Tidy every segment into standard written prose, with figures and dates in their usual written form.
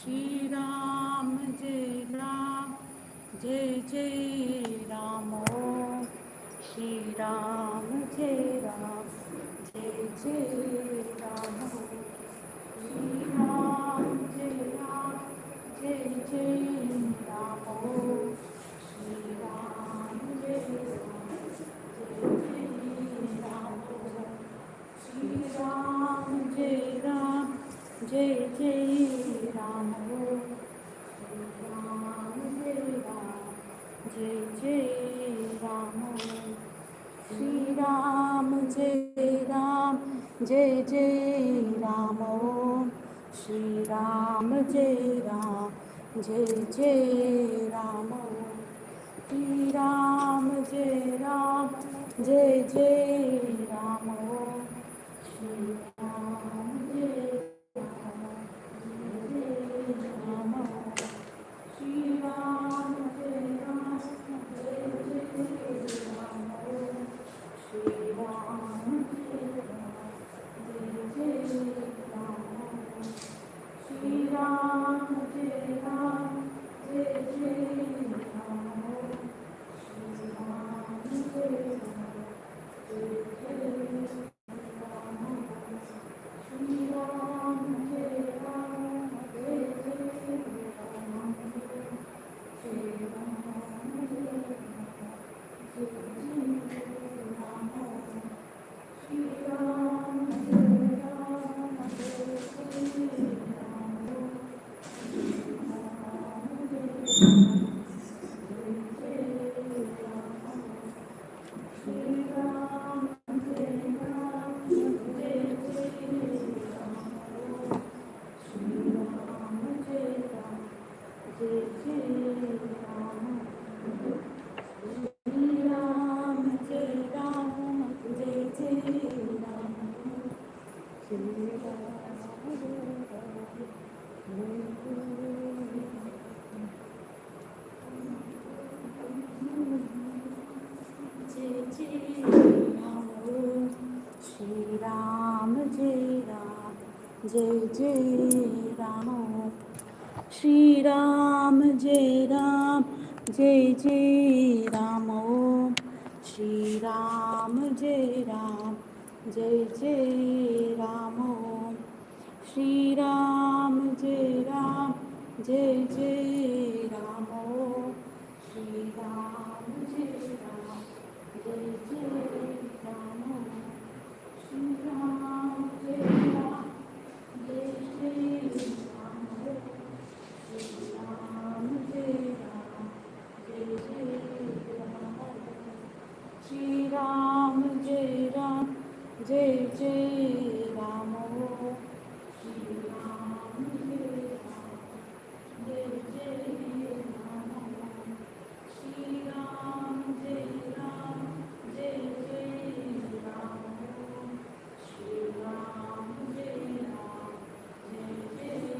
Shri Ram Jai Ram Jai Jai Ram Om Shri Ram Jai Ram Jai Jai Ram Om Shri Ram Jai Ram Jai Jai Ram Om Shri Ram Jai Ram Jai Jai Ram Om Shri Ram Jai Ram Jai Jai Ram Om Shri Ram Jai Ram Jai Jai Ram Om Shri Ram Jai Ram Jai Jai Ram Om Shri Ram Jai Ram Jai Jai Ram Om Shri Ram Jai Shri Ram Jai Ram Jai Jai Ram Om Shri Ram Jai Ram Shri Ram Jai Ram Jai Jai Ram Shri Ram Jai Jai Jai Ram Shri Ram Jai Ram Jai Jai Ram Om Shri Ram Jai Ram Jai Jai Ram Om Shri Ram Jai Ram Jai Jai Ram Om Shri Ram Jai Ram Jai Jai Ram Om Shri Ram Jai Ram Jai Jai Ram Om Shri Ram Jai Ram Jai Jai Ram Shri Ram Jai Ram Jai Jai Ram Shri Ram Jai Ram Jai Jai Ram Shri Ram Jai Ram Jai Jai Ram Shri Ram Jai Ram Jai Jai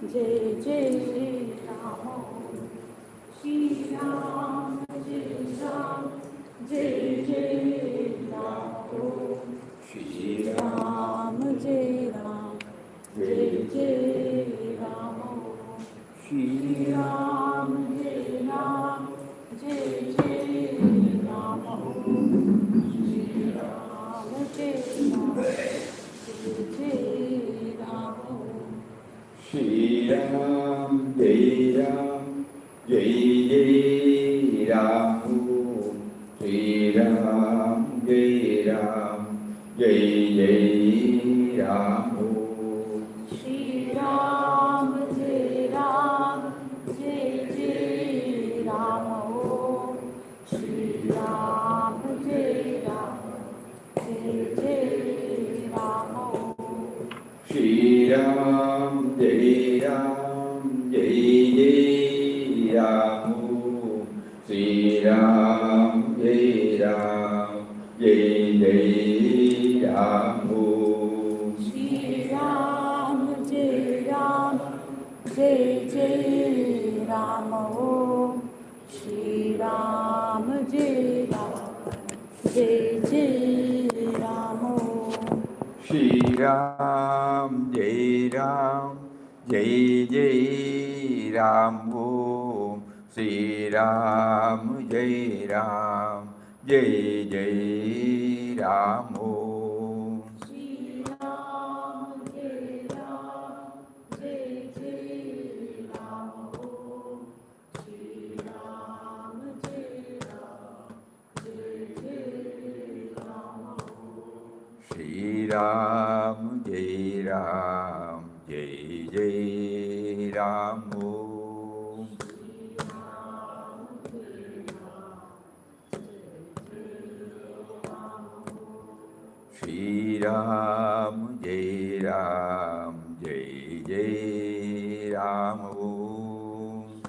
जय जय राम श्री राम जय राम जय जय राम श्री राम जय राम जय जय राम श्री राम जय राम जय जय राम श्री राम जय राम जय जय Ram Shri Ram, Jai Ram, Jai Jai Ram. Shri Ram, Jai Ram, Jai Jai Ram. Shri Ram, Jai Ram, Jai Jai Ram. Shri Ram, Jai Ram, Jai Jai Ram. Shri Ram, Jai Ram, Jai Jai Ram. Shri Ram, Jai Ram, Jai Jai Ram. Shri Ram, Jai Ram, Jai Jai Ram. Shri Ram, Jai Ram, Jai Jai Ram. Shri Ram, Jai Ram, Jai Jai Ram. Om Shri Ram, Jai Ram, Jai Jai Ram. Om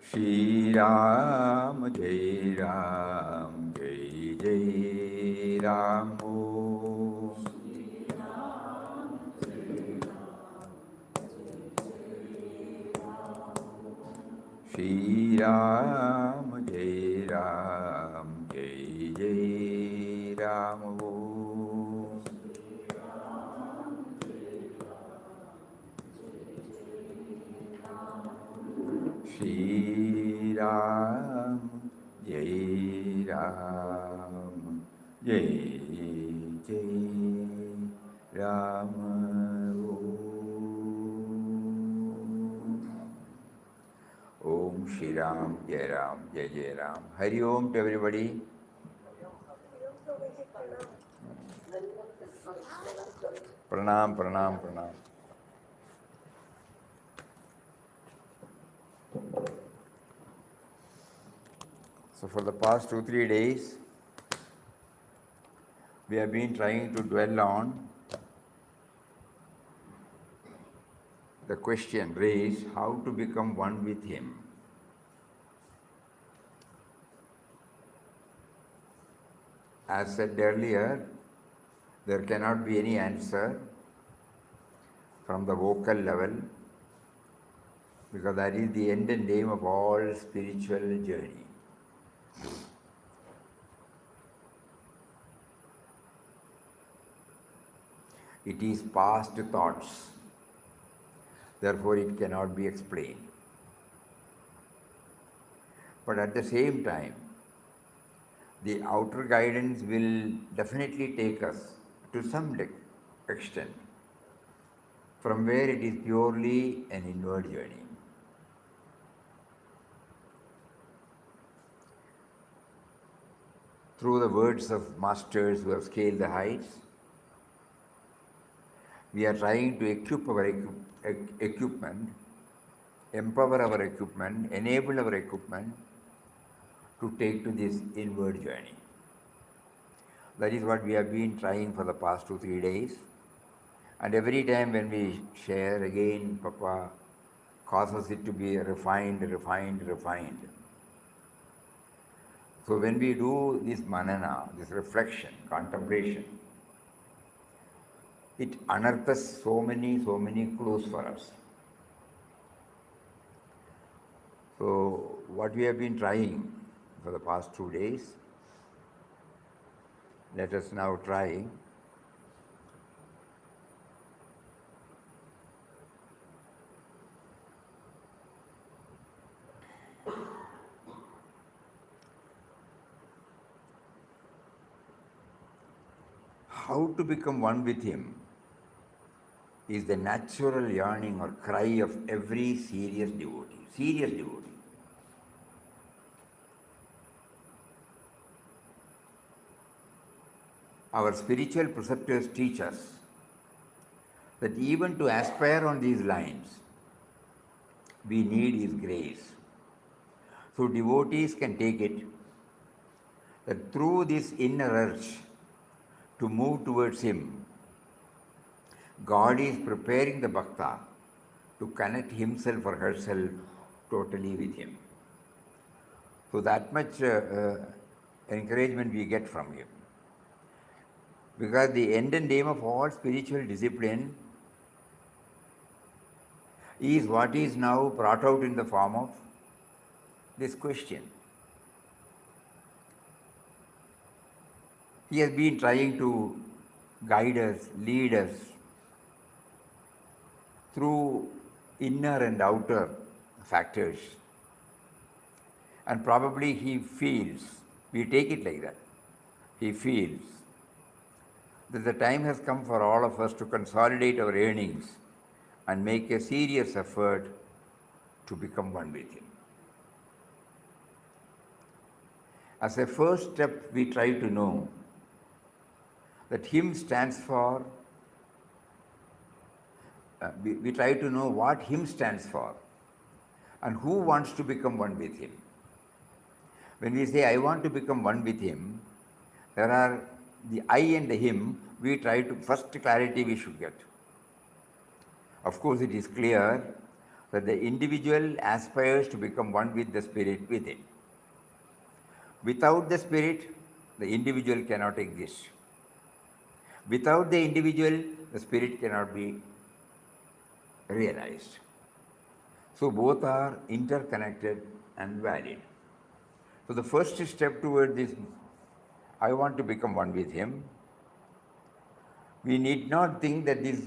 Shri Ram, Jai Ram, Jai Jai Ram. Shri Ram, Jai Ram, Jai Jai Ram. Shri Ram, Jai Ram, Jai Jai Ram. Om Shri Ram, Jai Ram, Jai Jai Ram. Om Shri Ram, Jai Ram, Jai Jai Ram. Om Shri Ram, Jai Ram, Jai Jai Ram. Om Shri Ram, Jai Ram, Jai Jai Ram. Om Shri Ram, Jai Ram, Jai Jai Ram. Hari Om to everybody. Pranam, pranam, pranam. So for the past 2-3 days, we have been trying to dwell on the question raised, how to become one with Him. As said earlier, there cannot be any answer from the vocal level, because that is the end and aim of all spiritual journey. It is past thoughts, therefore it cannot be explained. But at the same time, the outer guidance will definitely take us to some extent, from where it is purely an inward journey. Through the words of masters who have scaled the heights, we are trying to equip our equipment, empower our equipment, enable our equipment to take to this inward journey. That is what we have been trying for the past 2-3 days. And every time when we share, again, Papa causes it to be refined. So when we do this manana, this reflection, contemplation, it unearths so many clues for us. So what we have been trying for the past 2 days, let us now try how to become one with Him is the natural yearning or cry of every serious devotee. Serious devotee. Our spiritual preceptors teach us that even to aspire on these lines, we need His grace. So devotees can take it that through this inner urge to move towards Him, God is preparing the bhakta to connect himself or herself totally with Him. So that much encouragement we get from Him. Because the end and aim of all spiritual discipline is what is now brought out in the form of this question. He has been trying to guide us, lead us through inner and outer factors. And probably he feels, we take it like that, he feels that the time has come for all of us to consolidate our earnings and make a serious effort to become one with Him. As a first step, we try to know that Him stands for, we try to know what Him stands for and who wants to become one with Him. When we say, I want to become one with Him, there are the I and the Him, we try to, first clarity we should get. Of course, it is clear that the individual aspires to become one with the Spirit within. Without the Spirit, the individual cannot exist. Without the individual, the Spirit cannot be realized. So both are interconnected and valid. So the first step toward this, I want to become one with Him, we need not think that this,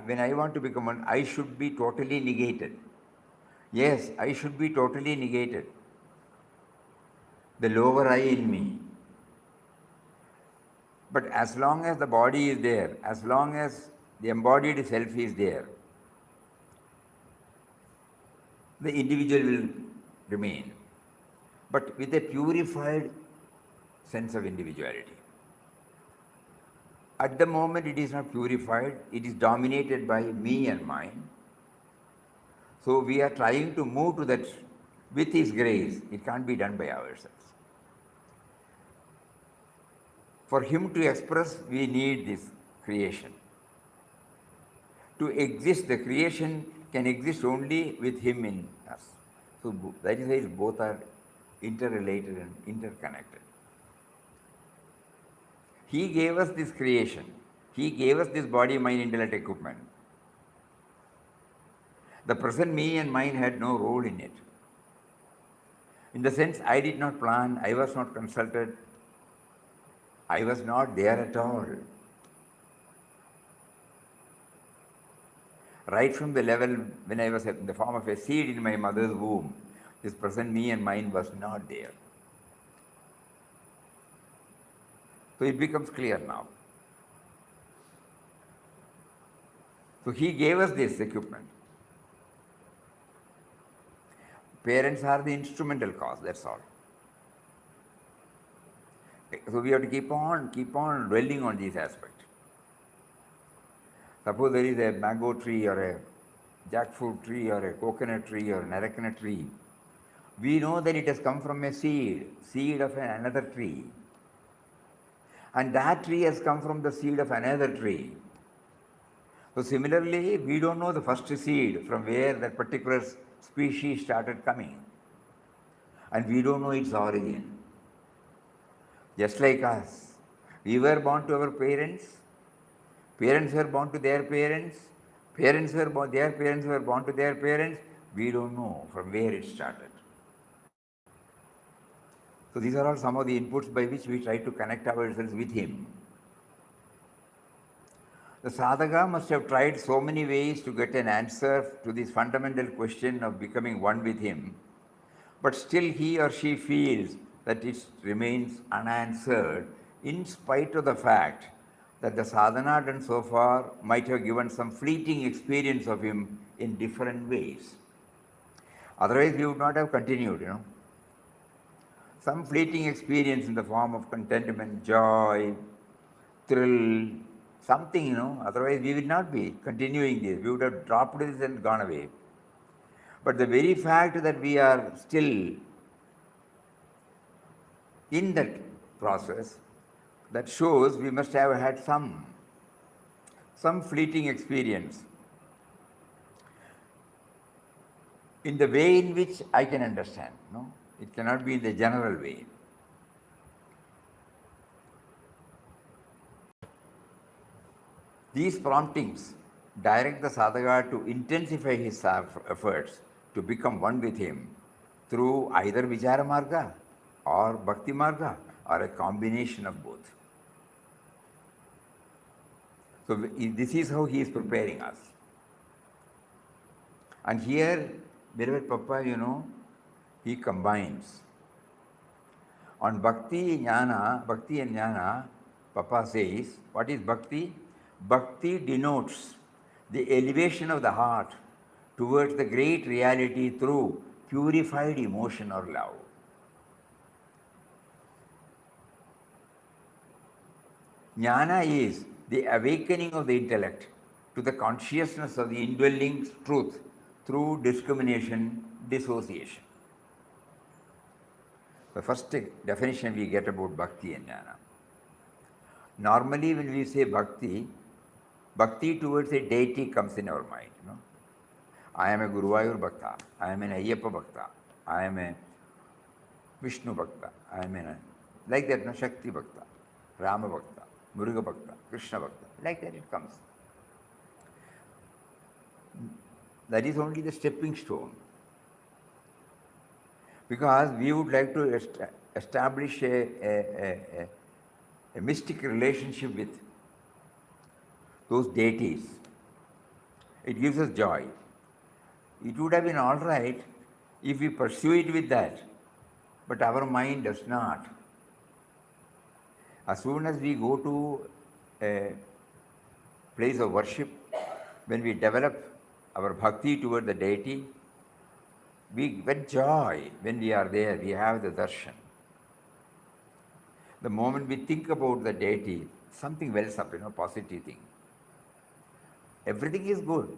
when I want to become one, I should be totally negated. Yes, I should be totally negated. The lower I in me. But as long as the body is there, as long as the embodied self is there, the individual will remain, but with a purified sense of individuality. At the moment it is not purified, it is dominated by me and mine. So we are trying to move to that with His grace. It can't be done by ourselves. For Him to express, we need this creation. To exist, the creation can exist only with Him in us. So that is why both are interrelated and interconnected. He gave us this creation. He gave us this body, mind, intellect equipment. The present me and mine had no role in it. In the sense, I did not plan, I was not consulted, I was not there at all. Right from the level when I was in the form of a seed in my mother's womb, this present me and mine was not there. So it becomes clear now. So He gave us this equipment. Parents are the instrumental cause, that's all. So we have to keep on dwelling on these aspects. Suppose there is a mango tree or a jackfruit tree or a coconut tree or an arecanut tree. We know that it has come from a seed of another tree. And that tree has come from the seed of another tree. So similarly, we don't know the first seed from where that particular species started coming. and we don't know its origin. Just like us. We were born to our parents, parents were born to their parents, their parents were born to their parents. We don't know from where it started. So these are all some of the inputs by which we try to connect ourselves with him. The sadhaka must have tried so many ways to get an answer to this fundamental question of becoming one with him, but still he or she feels that it remains unanswered in spite of the fact that the sadhana done so far might have given some fleeting experience of him in different ways. Otherwise we would not have continued, Some fleeting experience in the form of contentment, joy, thrill, something, otherwise we will not be continuing this. We would have dropped this and gone away. But the very fact that we are still in that process, that shows we must have had some fleeting experience in the way in which I can understand. It cannot be in the general way. These promptings direct the sadhaka to intensify his efforts to become one with him through either vichara marga or bhakti marga or a combination of both. So this is how he is preparing us. And here, beloved Papa, he combines. On bhakti and jnana, Papa says, what is bhakti? Bhakti denotes the elevation of the heart towards the great reality through purified emotion or love. Jnana is the awakening of the intellect to the consciousness of the indwelling truth through discrimination, dissociation. The first definition we get about bhakti and jnana. Normally when we say bhakti towards a deity comes in our mind. I am a Guruvayur Bhakta, I am an Ayyappa Bhakta, I am a Vishnu Bhakta, I am like that, Shakti Bhakta, Rama Bhakta, Muruga Bhakta, Krishna Bhakta, like that it comes. That is only the stepping stone. Because we would like to establish a mystic relationship with those deities. It gives us joy. It would have been all right if we pursue it with that, but our mind does not. As soon as we go to a place of worship, when we develop our bhakti toward the deity, we get joy when we are there, we have the darshan. The moment we think about the deity, something wells up, positive thing. Everything is good.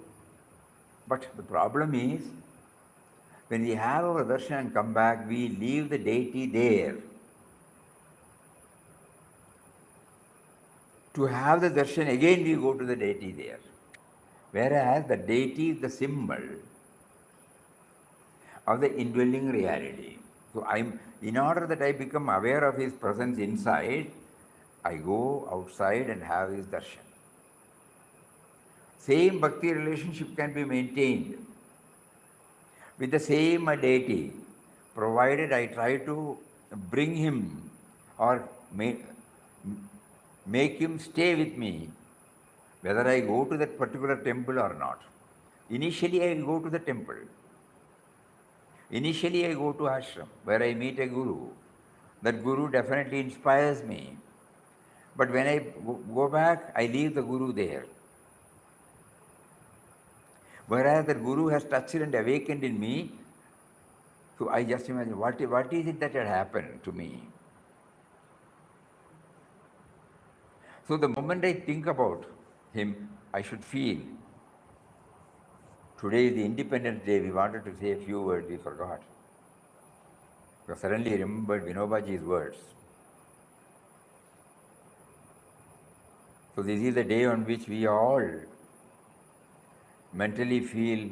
But the problem is, when we have our darshan and come back, we leave the deity there. To have the darshan, again we go to the deity there. Whereas the deity is the symbol of the indwelling reality. So in order that I become aware of his presence inside, I go outside and have his darshan. Same bhakti relationship can be maintained with the same deity, provided I try to bring him or make him stay with me, whether I go to that particular temple or not. Initially I will go to the temple. Initially I go to ashram, where I meet a guru. That guru definitely inspires me. But when I go back, I leave the guru there. Whereas the guru has touched and awakened in me, so I just imagine, what is it that had happened to me? So the moment I think about him, I should feel. Today is the Independence Day. We wanted to say a few words, we forgot. We suddenly remembered Vinobaji's words. So this is the day on which we all mentally feel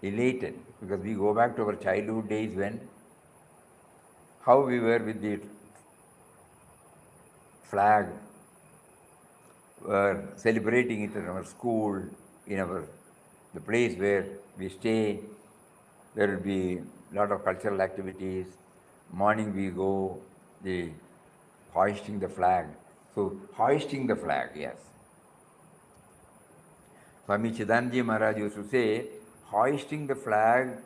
elated, because we go back to our childhood days when how we were with the flag, were celebrating it in our school, in the place where we stay. There will be a lot of cultural activities. Morning we go, the hoisting the flag. So hoisting the flag, yes. Swami Chidanji Maharaj used to say, hoisting the flag,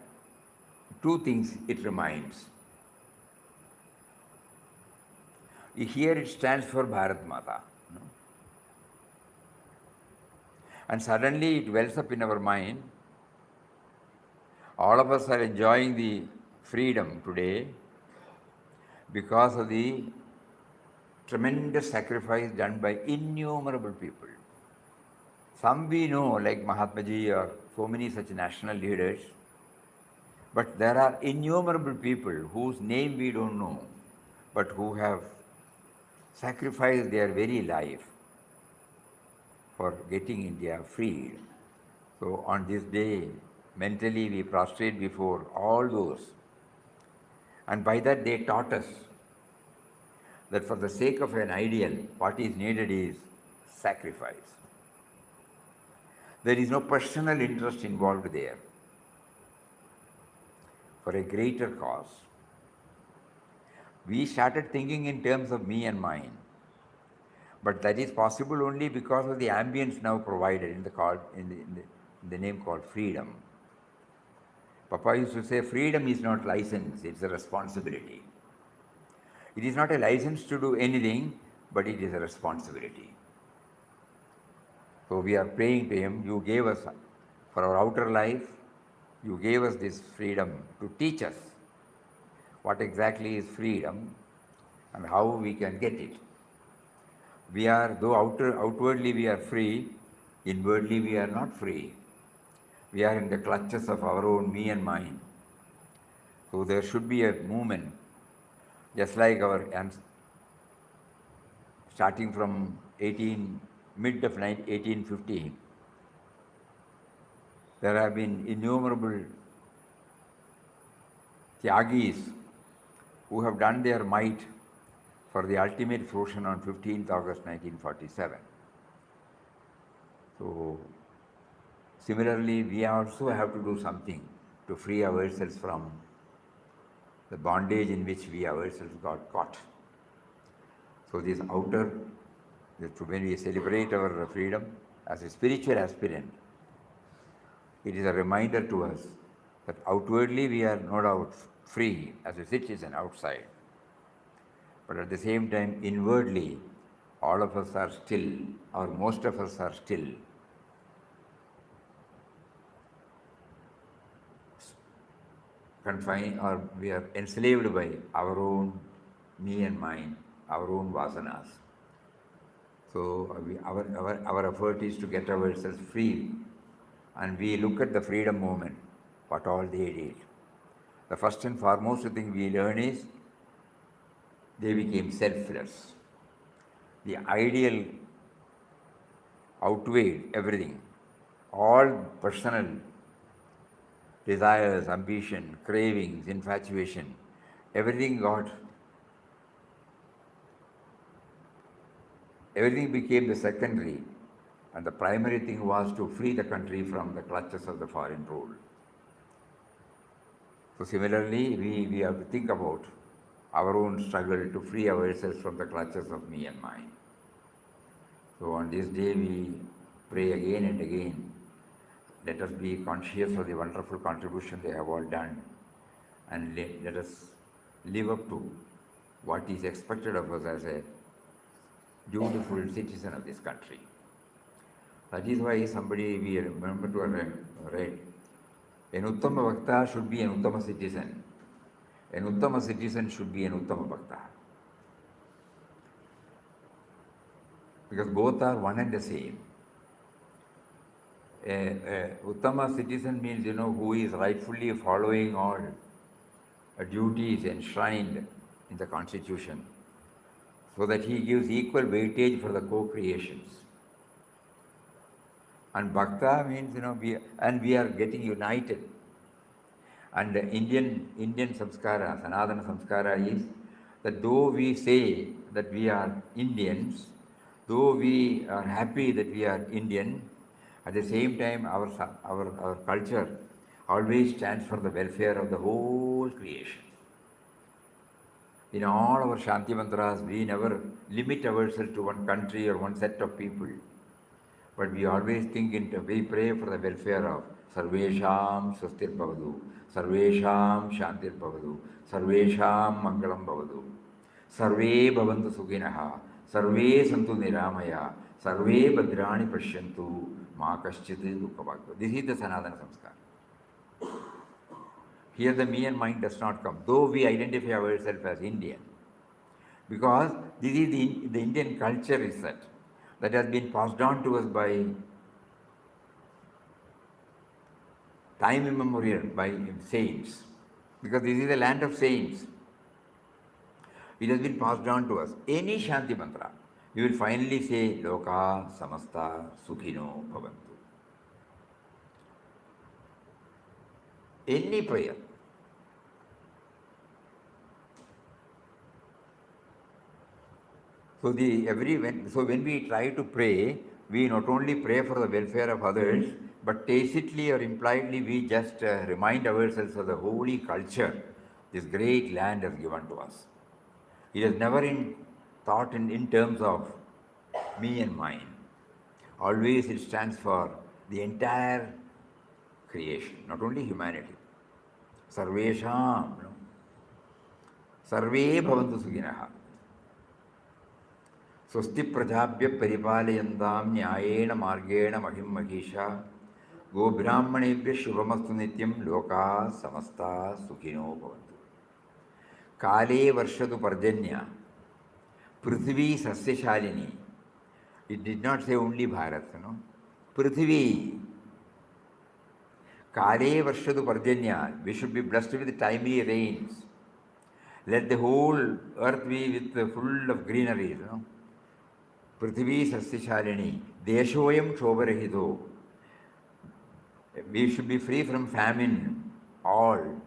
two things it reminds. Here it stands for Bharat Mata. And suddenly it wells up in our mind. All of us are enjoying the freedom today because of the tremendous sacrifice done by innumerable people. Some we know, like Mahatma Ji or so many such national leaders, but there are innumerable people whose name we don't know, but who have sacrificed their very life for getting India freed. So on this day, mentally we prostrate before all those. And by that they taught us that for the sake of an ideal, what is needed is sacrifice. There is no personal interest involved there. For a greater cause. We started thinking in terms of me and mine. But that is possible only because of the ambience now provided in the name called freedom. Papa used to say, freedom is not license, it's a responsibility. It is not a license to do anything, but it is a responsibility. So we are praying to Him, you gave us, for our outer life, you gave us this freedom to teach us what exactly is freedom and how we can get it. We are, though outwardly we are free, inwardly we are not free. We are in the clutches of our own me and mine. So there should be a movement, just like starting from mid of 1850, there have been innumerable Tyagis who have done their might for the ultimate fruition on 15th August 1947. So, similarly, we also have to do something to free ourselves from the bondage in which we ourselves got caught. So this when we celebrate our freedom as a spiritual aspirant, it is a reminder to us that outwardly we are no doubt free as a citizen outside. But at the same time, inwardly, all of us are still, or most of us are still, confined, or we are enslaved by our own me and mine, our own vasanas. So our effort is to get ourselves free, and we look at the freedom movement, what all they did. The first and foremost thing we learn is they became selfless. The ideal outweighed everything. All personal desires, ambition, cravings, infatuation, everything became the secondary, and the primary thing was to free the country from the clutches of the foreign rule. So similarly, we have to think about our own struggle to free ourselves from the clutches of me and mine. So on this day we pray again and again, let us be conscious of the wonderful contribution they have all done, and let us live up to what is expected of us as a dutiful citizen of this country. That is why we remember to have read, an Uttama Bhakta should be an Uttama citizen. An Uttama citizen should be an Uttama Bhakta. Because both are one and the same. Uttama citizen means, who is rightfully following all duties enshrined in the Constitution, so that he gives equal weightage for the co-creations. And Bhakta means, we are getting united. And the Indian samskara, Sanatana samskara is that though we say that we are Indians, though we are happy that we are Indian, at the same time our culture always stands for the welfare of the whole creation. In all our Shanti Mantras, we never limit ourselves to one country or one set of people. But we always think we pray for the welfare of Sarveshaam Svastir-Bhavatu, Sarveshaam Shaantir-Bhavatu, Sarveshaam Manggalam-Bhavatu, Sarve Bhavantu Sukhinah, Sarve Santhu nirbhaya, Sarve Bhadrani Pashyantu, Ma Kaschit Dukkhavagya. This is the Sanatana Samskara. Here the me and mine does not come, though we identify ourselves as Indian. Because this is the Indian culture is that has been passed on to us by time immemorial, by saints. Because this is the land of saints. It has been passed on to us. Any Shanti Mantra, you will finally say, Loka Samasta Sukhino Bhavantu. Any prayer. So when we try to pray, we not only pray for the welfare of others, but tacitly or impliedly we just remind ourselves of the holy culture this great land has given to us. It is never thought in terms of me and mine. Always it stands for the entire creation, not only humanity. Sarveshaam, Sarve Bhavantu Sukhinah. स्वस्ति प्रजाभ्य परिपालयन्तां न्यायेन मार्गेण महिं महिषा गोब्राह्मणेभ्य शुभमस्तु नित्यं लोकाः समस्ताः सुखिनो भवन्तु काले वर्षतु पर्जन्य पृथिवी सस्य shalini. It did not say only Bharat, Prithivi. Kale varshathu parjanya. We should be blessed with timely rains. Let the whole earth be full of greenery, Prithivi sasya shalini. Desoyam kshobha rahitha. We should be free from famine. All.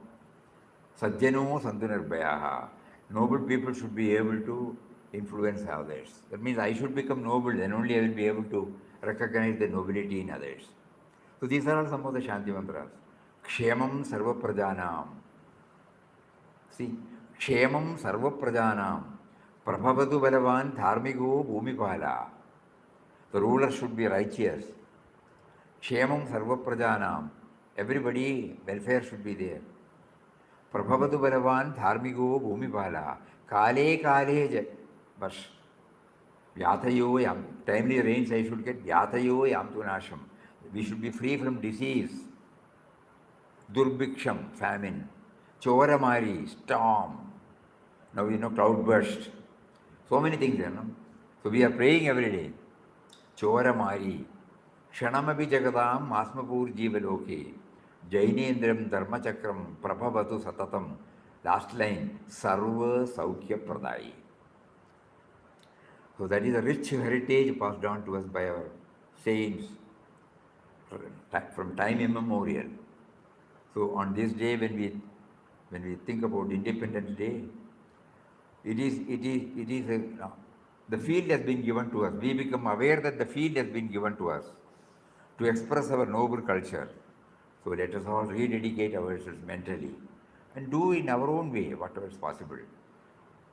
Sajjano santhu nirbhaya. Noble people should be able to influence others. That means I should become noble, then only I will be able to recognize the nobility in others. So these are all some of the Shanti Mantras. Kshemam sarva prajanam. See, Kshemam sarva prajanam. Prabhavatu balavan dharmigo bhumipala. The ruler should be righteous. Kshemam sarva prajanam. Everybody, welfare should be there. Prabhavatu balavan dharmigo bhumipala. Kale kale Vash. Vyatayo yam. Timely rains I should get. Vyatayo yam tu nasham. We should be free from disease. Durbhiksham, famine. Choramari, storm. Now cloudburst. So many things, So we are praying every day. Choramari. Shanamapi jagadam masmapur jivaloke. Jainendram dharmachakram prabhavatu satatam. Last line. Sarva saukya pradai. So that is a rich heritage passed on to us by our saints from time immemorial. So on this day, when we think about Independence Day, the field has been given to us. We become aware that the field has been given to us to express our noble culture. So let us all rededicate ourselves mentally and do in our own way whatever is possible.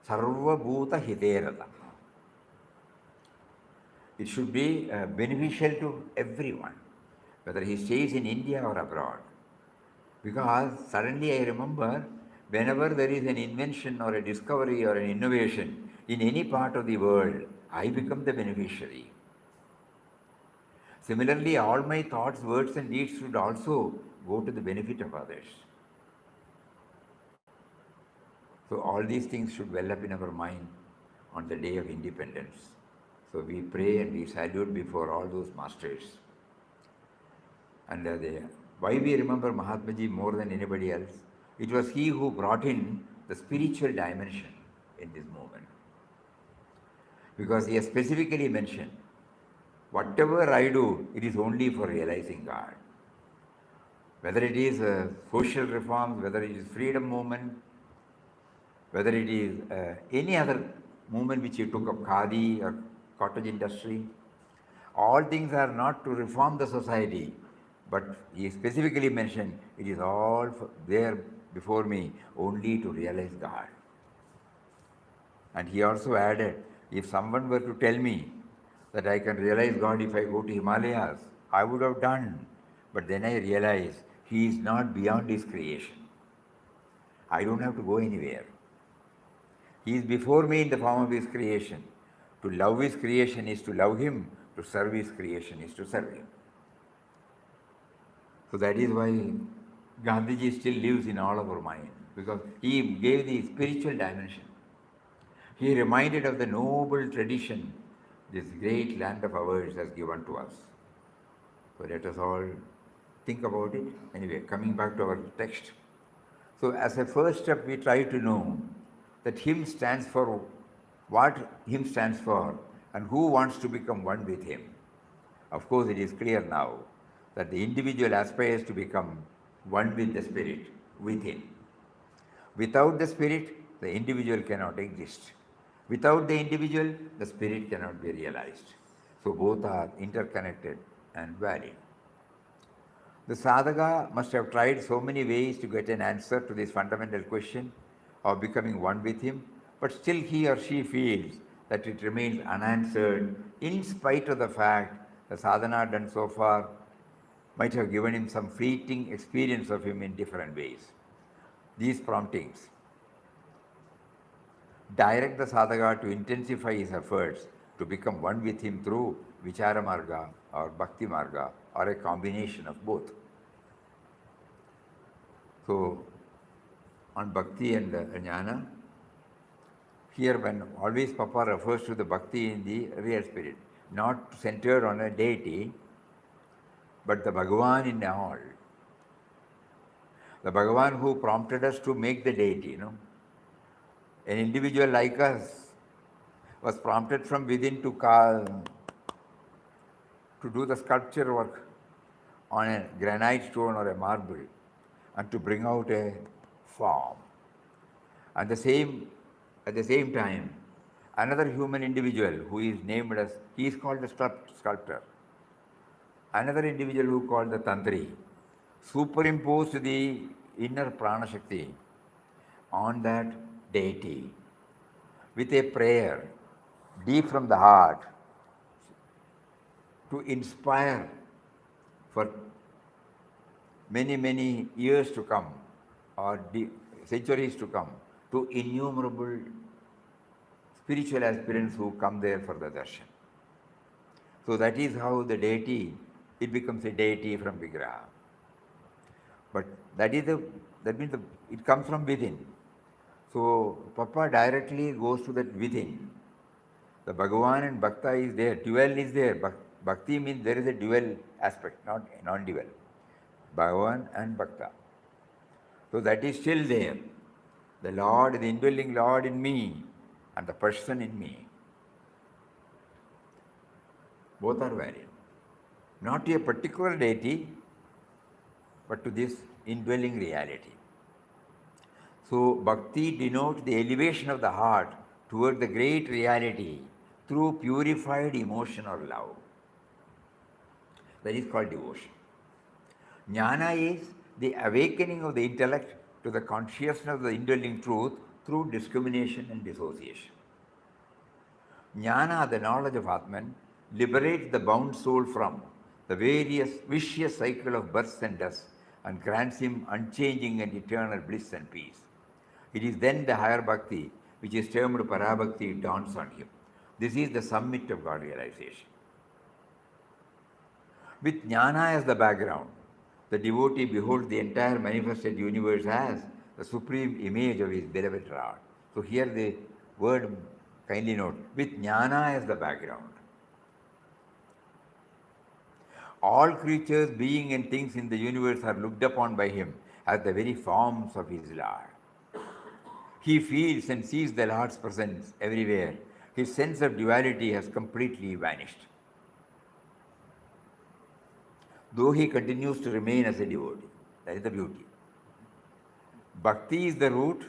Sarva bhuta hiterata. It should be beneficial to everyone, whether he stays in India or abroad. Because suddenly I remember, whenever there is an invention or a discovery or an innovation in any part of the world, I become the beneficiary. Similarly, all my thoughts, words and deeds should also go to the benefit of others. So all these things should well up in our mind on the day of independence. So we pray and we salute before all those masters. And why we remember Mahatma Ji more than anybody else? It was he who brought in the spiritual dimension in this movement. Because he has specifically mentioned, whatever I do, it is only for realizing God. Whether it is social reforms, whether it is freedom movement, whether it is any other movement which he took up, khadi or cottage industry, all things are not to reform the society, but he specifically mentioned it is all there before me only to realize God. And he also added, if someone were to tell me that I can realize God if I go to Himalayas, I would have done. But then I realized he is not beyond his creation. I don't have to go anywhere. He is before me in the form of his creation. To love his creation is to love him. To serve his creation is to serve him. So that is why Gandhiji still lives in all of our mind, because he gave the spiritual dimension. He reminded of the noble tradition this great land of ours has given to us. So let us all think about it. Anyway, coming back to our text. So as a first step, we try to know that him stands for what him stands for and who wants to become one with him. Of course, it is clear now that the individual aspires to become one with the spirit within. Without the spirit, the individual cannot exist. Without the individual, the spirit cannot be realized. So both are interconnected and valid. The sadhaka must have tried so many ways to get an answer to this fundamental question of becoming one with him, but still he or she feels that it remains unanswered in spite of the fact the sadhana done so far might have given him some fleeting experience of him in different ways. These promptings direct the sadhaka to intensify his efforts to become one with him through vichara marga or bhakti marga or a combination of both. So, on bhakti and jnana, here when always Papa refers to the bhakti in the real spirit, not centered on a deity, but the Bhagavan in all. The Bhagavan who prompted us to make the deity, An individual like us was prompted from within to do the sculpture work on a granite stone or a marble and to bring out a form. At the same time, another human individual who is named as, he is called the sculptor. Another individual who called the Tantri superimposed the inner prana shakti on that deity with a prayer deep from the heart to inspire for many, many years to come or centuries to come to innumerable spiritual aspirants who come there for the darshan. So that is how the deity, it becomes a deity from Vigraha. But that means it comes from within. So Papa directly goes to that within. The Bhagavan and Bhakta is there, dual is there. Bhakti means there is a dual aspect, not non-dual. Bhagavan and Bhakta. So that is still there. The Lord, the indwelling Lord in me and the person in me. Both are valid. Not to a particular deity, but to this indwelling reality. So bhakti denotes the elevation of the heart toward the great reality through purified emotion or love. That is called devotion. Jnana is the awakening of the intellect to the consciousness of the indwelling truth through discrimination and dissociation. Jnana, the knowledge of Atman, liberates the bound soul from the various vicious cycle of births and deaths and grants him unchanging and eternal bliss and peace. It is then the higher bhakti, which is termed parabhakti, dawns on him. This is the summit of God realization. With jnana as the background, the devotee beholds the entire manifested universe as the supreme image of his beloved Lord. So here the word, kindly note, with jnana as the background. All creatures, beings and things in the universe are looked upon by him as the very forms of his Lord. He feels and sees the Lord's presence everywhere. His sense of duality has completely vanished. Though he continues to remain as a devotee. That is the beauty. Bhakti is the root,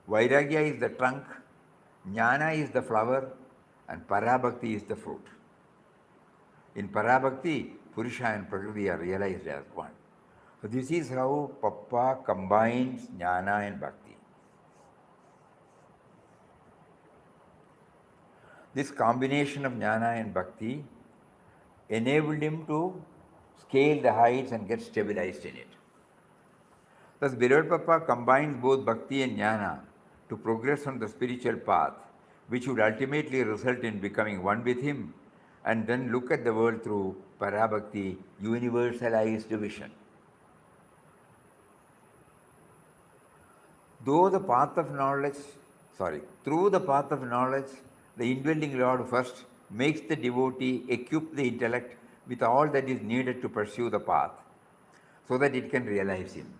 Vairagya is the trunk, Jnana is the flower, and Parabhakti is the fruit. In Parabhakti, Purusha and Prakriti are realized as one. So this is how Papa combines Jnana and Bhakti. This combination of Jnana and Bhakti enabled him to scale the heights and get stabilized in it. Thus, beloved Papa combines both Bhakti and Jnana to progress on the spiritual path, which would ultimately result in becoming one with him, and then look at the world through Parabhakti, universalized vision. Through the path of knowledge, the indwelling Lord first makes the devotee equip the intellect with all that is needed to pursue the path, so that it can realize him.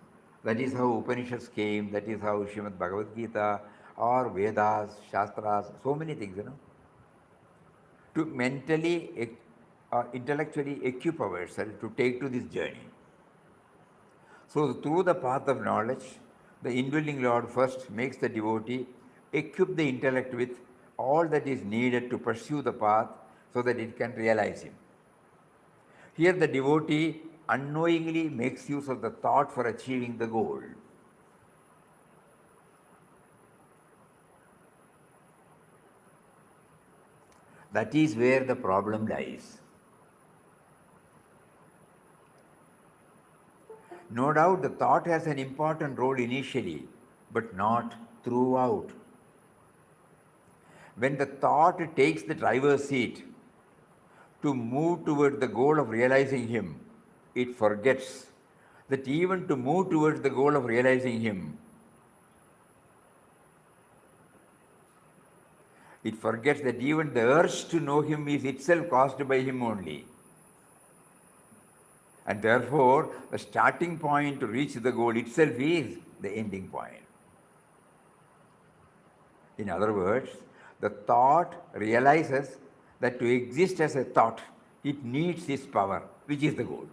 That is how Upanishads came, that is how Srimad Bhagavad Gita or Vedas, Shastras, so many things, to mentally or intellectually equip ourselves to take to this journey. So through the path of knowledge, the indwelling Lord first makes the devotee equip the intellect with all that is needed to pursue the path so that it can realize him. Here the devotee unknowingly makes use of the thought for achieving the goal. That is where the problem lies. No doubt the thought has an important role initially, but not throughout. When the thought takes the driver's seat to move toward the goal of realizing him, it forgets that even to move towards the goal of realizing him, it forgets that even the urge to know him is itself caused by him only. And therefore, the starting point to reach the goal itself is the ending point. In other words, the thought realizes that to exist as a thought, it needs this power, which is the goal.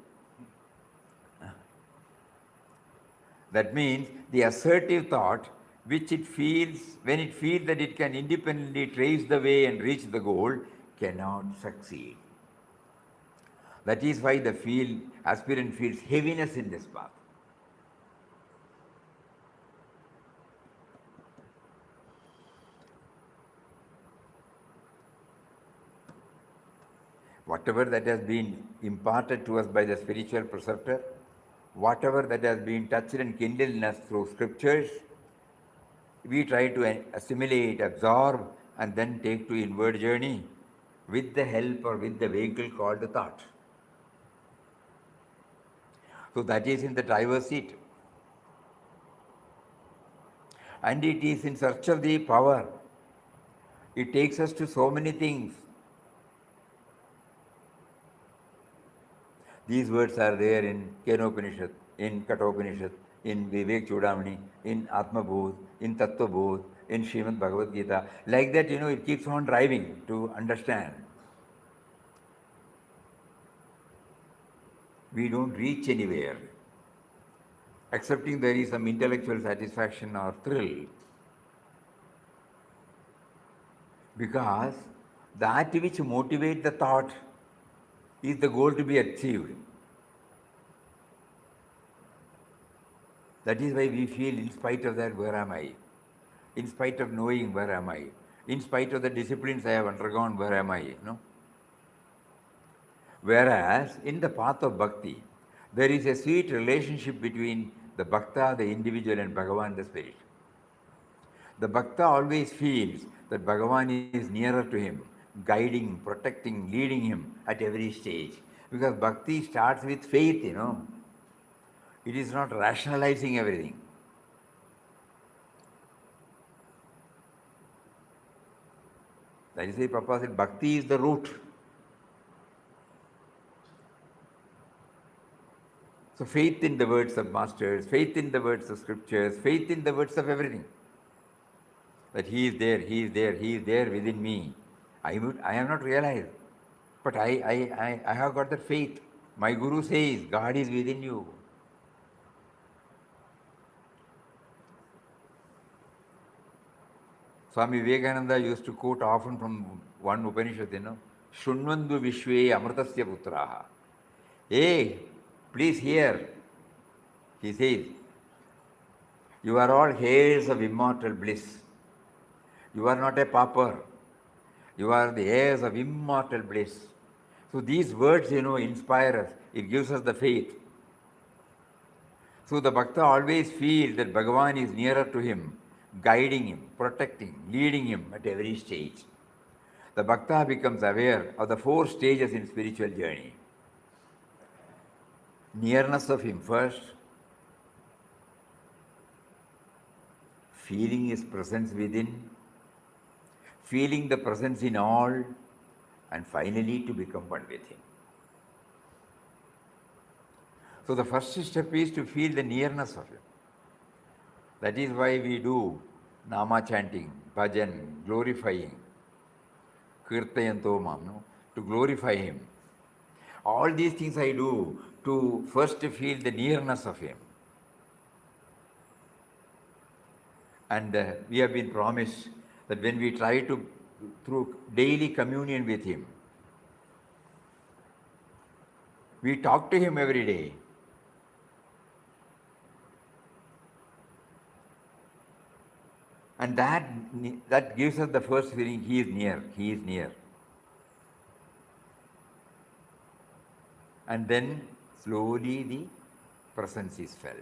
That means the assertive thought, which it feels, when it feels that it can independently trace the way and reach the goal, cannot succeed. That is why the aspirant feels heaviness in this path. Whatever that has been imparted to us by the spiritual preceptor, whatever that has been touched and kindled in us through scriptures, we try to assimilate, absorb, and then take to inward journey with the help or with the vehicle called the thought. So that is in the driver's seat. And it is in search of the power. It takes us to so many things. These words are there in Kenopanishad, in Kathopanishad, in Vivek Chudamani, in Atmabodh, in Tattvabodh, in Srimad Bhagavad Gita. Like that, it keeps on driving to understand. We don't reach anywhere, excepting there is some intellectual satisfaction or thrill. Because that which motivates the thought is the goal to be achieved. That is why we feel, in spite of that, where am I? In spite of knowing, where am I? In spite of the disciplines I have undergone, where am I? Whereas in the path of bhakti, there is a sweet relationship between the bhakta, the individual, and Bhagavan, the spirit. The bhakta always feels that Bhagavan is nearer to him, guiding, protecting, leading him at every stage. Because bhakti starts with faith, It is not rationalizing everything. That is why Papa said, bhakti is the root. So faith in the words of masters, faith in the words of scriptures, faith in the words of everything. That he is there, he is there, he is there within me. I have not realized, but I have got that faith. My Guru says, God is within you. Swami Vivekananda used to quote often from one Upanishad, Shunvandu Vishwe Amritasya Putraha. Hey, please hear, he says, you are all heirs of immortal bliss. You are not a pauper. You are the heirs of immortal bliss. So these words, inspire us. It gives us the faith. So the Bhakta always feels that Bhagavan is nearer to him, guiding him, protecting, leading him at every stage. The Bhakta becomes aware of the 4 stages in spiritual journey. Nearness of him first, feeling his presence within, feeling the presence in all, and finally to become one with him. So the first step is to feel the nearness of him. That is why we do nama chanting, bhajan, glorifying, kirtayanto mam, to glorify him. All these things I do to first feel the nearness of him. And we have been promised that when we try to, through daily communion with him, we talk to him every day. And that gives us the first feeling, he is near, he is near. And then slowly the presence is felt.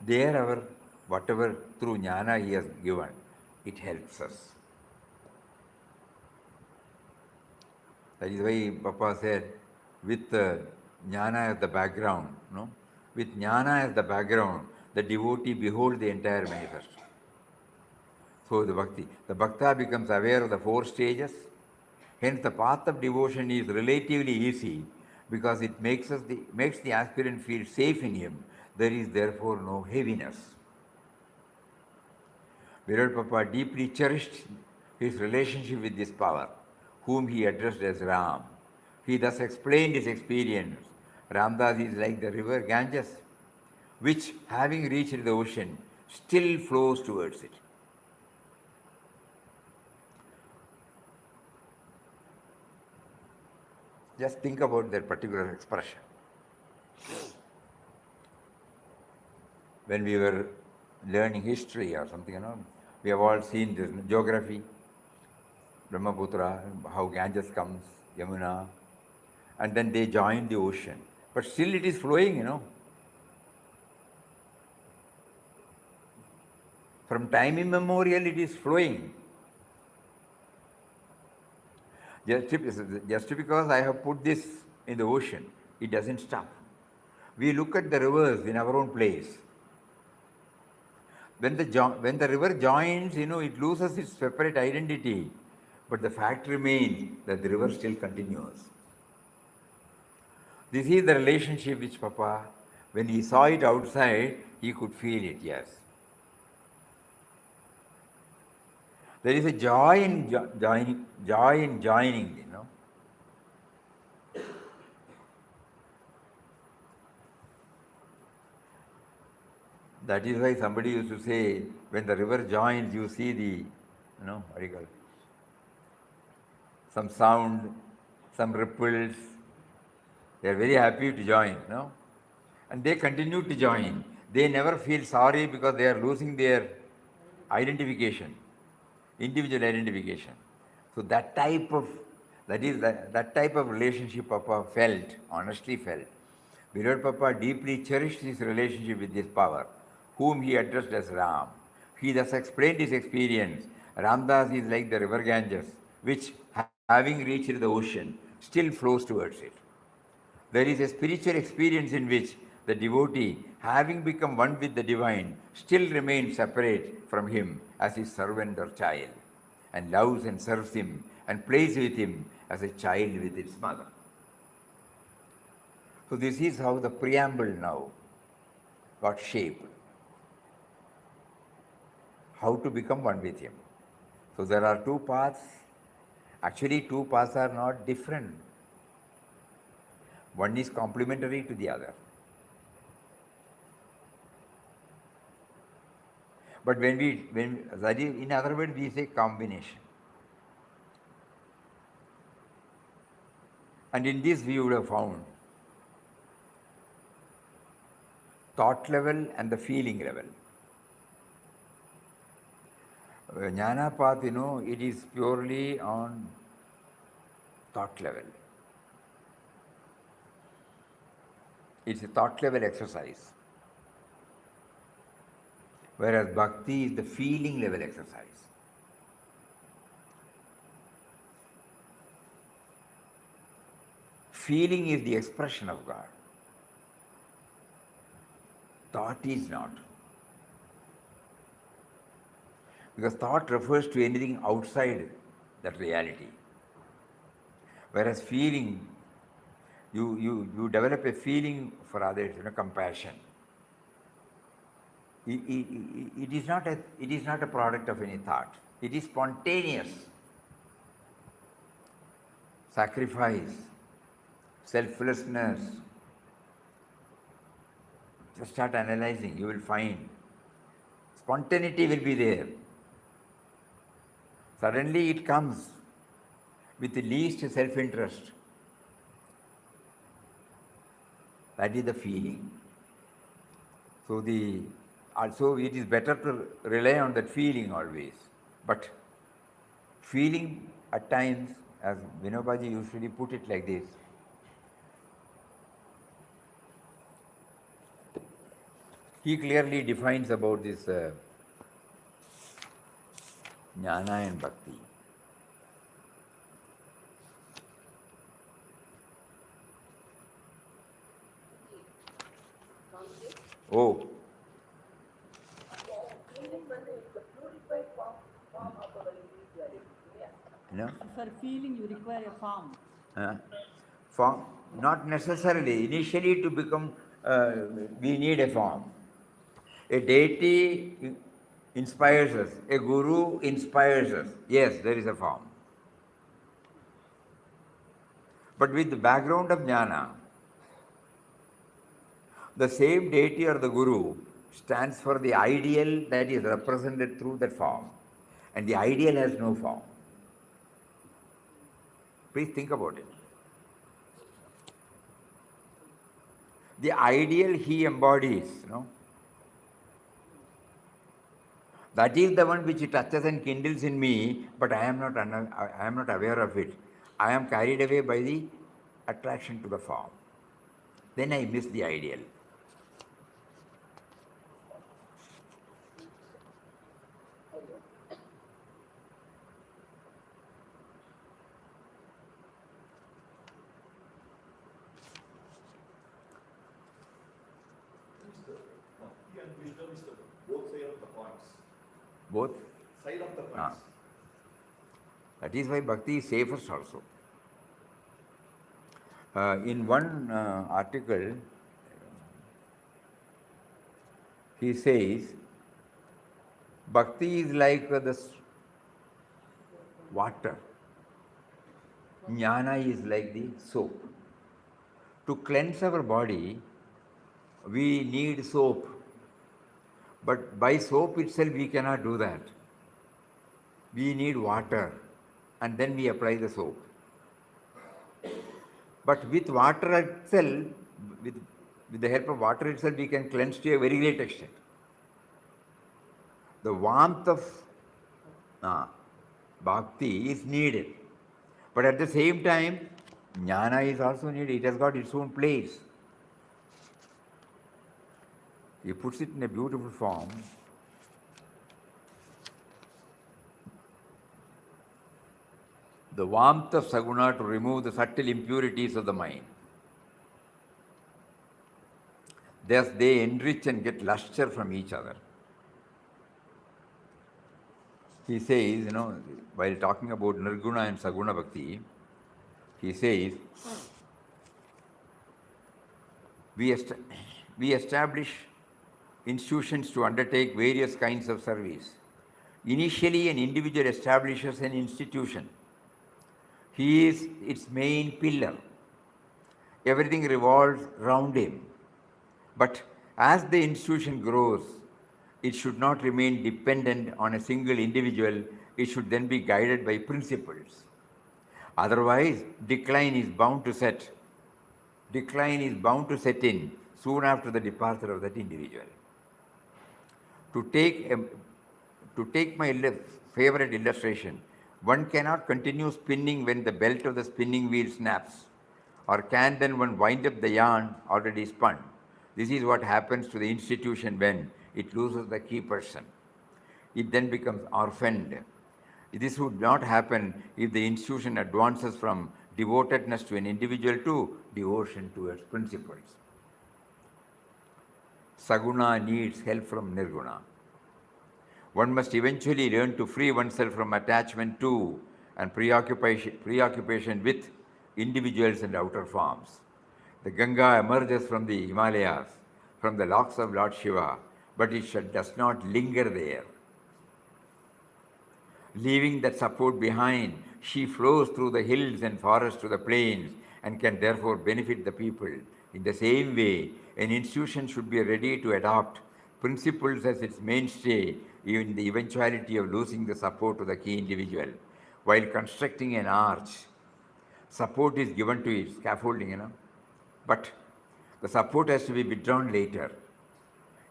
There whatever through jnana he has given, it helps us. That is why Papa said, with jnana as the background, with jnana as the background, the devotee beholds the entire manifest. So the bhakta becomes aware of the 4 stages. Hence the path of devotion is relatively easy because it makes the aspirant feel safe in him. There is therefore no heaviness. Viral Papa deeply cherished his relationship with this power, whom he addressed as Ram. He thus explained his experience. Ramdas is like the river Ganges, which, having reached the ocean, still flows towards it. Just think about that particular expression. When we were learning history or something, we have all seen this geography, Brahmaputra, how Ganges comes, Yamuna, and then they join the ocean. But still it is flowing, From time immemorial it is flowing. Just because I have put this in the ocean, it doesn't stop. We look at the rivers in our own place. When the river joins, it loses its separate identity, but the fact remains that the river still continues. This is the relationship which Papa, when he saw it outside, he could feel it, yes. There is a joy in joining, That is why somebody used to say, when the river joins, you see the, what do you call it? Some sound, some ripples. They are very happy to join, And they continue to join. They never feel sorry because they are losing their identification, individual identification. So that type of relationship Papa felt, honestly felt. Beloved Papa deeply cherished his relationship with this power, whom he addressed as Ram. He thus explained his experience. Ramdas is like the river Ganges, which, having reached the ocean, still flows towards it. There is a spiritual experience in which the devotee, having become one with the divine, still remains separate from him as his servant or child, and loves and serves him and plays with him as a child with its mother. So this is how the preamble now got shaped. How to become one with him. So there are 2 paths. Actually, 2 paths are not different. One is complementary to the other. But that is, in other words, we say combination. And in this we would have found thought level and the feeling level. Jnana path, it is purely on thought level. It's a thought level exercise. Whereas bhakti is the feeling level exercise. Feeling is the expression of God. Thought is not. Because thought refers to anything outside that reality. Whereas feeling, you develop a feeling for others, compassion. It is not a product of any thought. It is spontaneous. Sacrifice, selflessness. Just start analyzing, you will find spontaneity will be there. Suddenly it comes with the least self-interest. That is the feeling. So it is better to rely on that feeling always. But feeling at times, as Vinobaji usually put it like this, he clearly defines about this jnana and bhakti. Oh. No? For feeling, you require a form. Form? Not necessarily. Initially, to become, we need a form. A deity inspires us. A guru inspires us. Yes, there is a form. But with the background of jnana, the same deity or the guru stands for the ideal that is represented through that form. And the ideal has no form. Please think about it. The ideal he embodies, that is the one which touches and kindles in me, but I am not aware of it. I am carried away by the attraction to the form. Then I miss the ideal. Wisdom is both sides of the coins. Both? Side of the coins. That is why bhakti is safest also. In one article, he says, bhakti is like the water. Jnana is like the soap. To cleanse our body, we need soap. But by soap itself, we cannot do that. We need water, and then we apply the soap. But with water itself, with the help of water itself, we can cleanse to a very great extent. The warmth of bhakti is needed. But at the same time, jnana is also needed. It has got its own place. He puts it in a beautiful form. The warmth of saguna to remove the subtle impurities of the mind. Thus they enrich and get lustre from each other. He says, while talking about nirguna and saguna bhakti, he says, we establish institutions to undertake various kinds of service. Initially, an individual establishes an institution. He is its main pillar. Everything revolves around him. But as the institution grows, it should not remain dependent on a single individual. It should then be guided by principles. Otherwise, decline is bound to set. Decline is bound to set in soon after the departure of that individual. To take my favorite illustration, one cannot continue spinning when the belt of the spinning wheel snaps, or can then one wind up the yarn already spun. This is what happens to the institution when it loses the key person. It then becomes orphaned. This would not happen if the institution advances from devotedness to an individual to devotion towards principles. Saguna needs help from nirguna. One must eventually learn to free oneself from attachment to and preoccupation with individuals and outer forms. The Ganga emerges from the Himalayas, from the locks of Lord Shiva, but it does not linger there. Leaving that support behind, she flows through the hills and forests to the plains and can therefore benefit the people. In the same way, an institution should be ready to adopt principles as its mainstay in the eventuality of losing the support of the key individual. While constructing an arch, support is given to it, scaffolding, but the support has to be withdrawn later.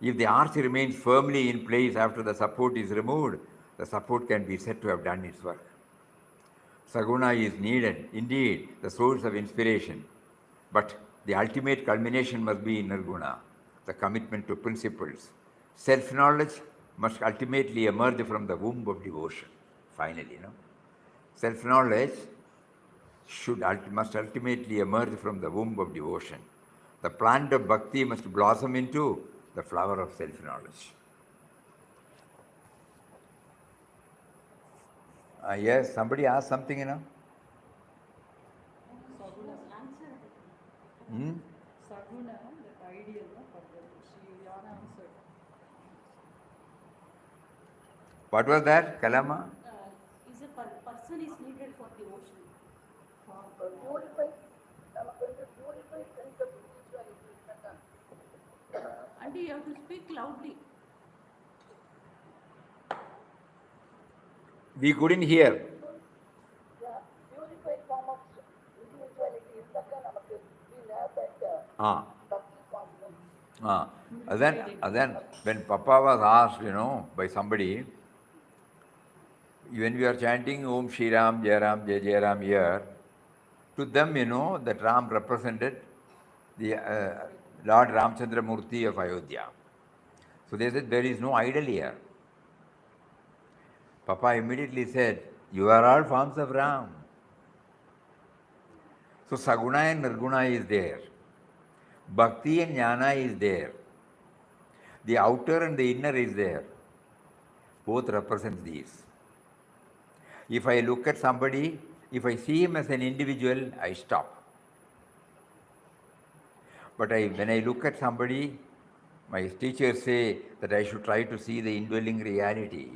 If the arch remains firmly in place after the support is removed, the support can be said to have done its work. Saguna is needed, indeed, the source of inspiration, but the ultimate culmination must be in nirguna, the commitment to principles. Self-knowledge must ultimately emerge from the womb of devotion, finally. Self-knowledge must ultimately emerge from the womb of devotion. The plant of bhakti must blossom into the flower of self-knowledge. Yes, somebody asked something, Saguna. Saguna, that ideal for she answered. What was that, Kalama? Is a person is needed for devotion. And you have to speak loudly. We couldn't hear. Purified form of individuality is we have that Then when Papa was asked, by somebody, when we are chanting Om Shri Ram, Jai Ram, Jai Jai Ram here, to them, that Ram represented the Lord Ramchandra Murti of Ayodhya. So they said, there is no idol here. Papa immediately said, you are all forms of Ram. So Saguna and Nirguna is there. Bhakti and Jnana is there. The outer and the inner is there. Both represent these. If I look at somebody, if I see him as an individual, I stop. But when I look at somebody, my teachers say that I should try to see the indwelling reality.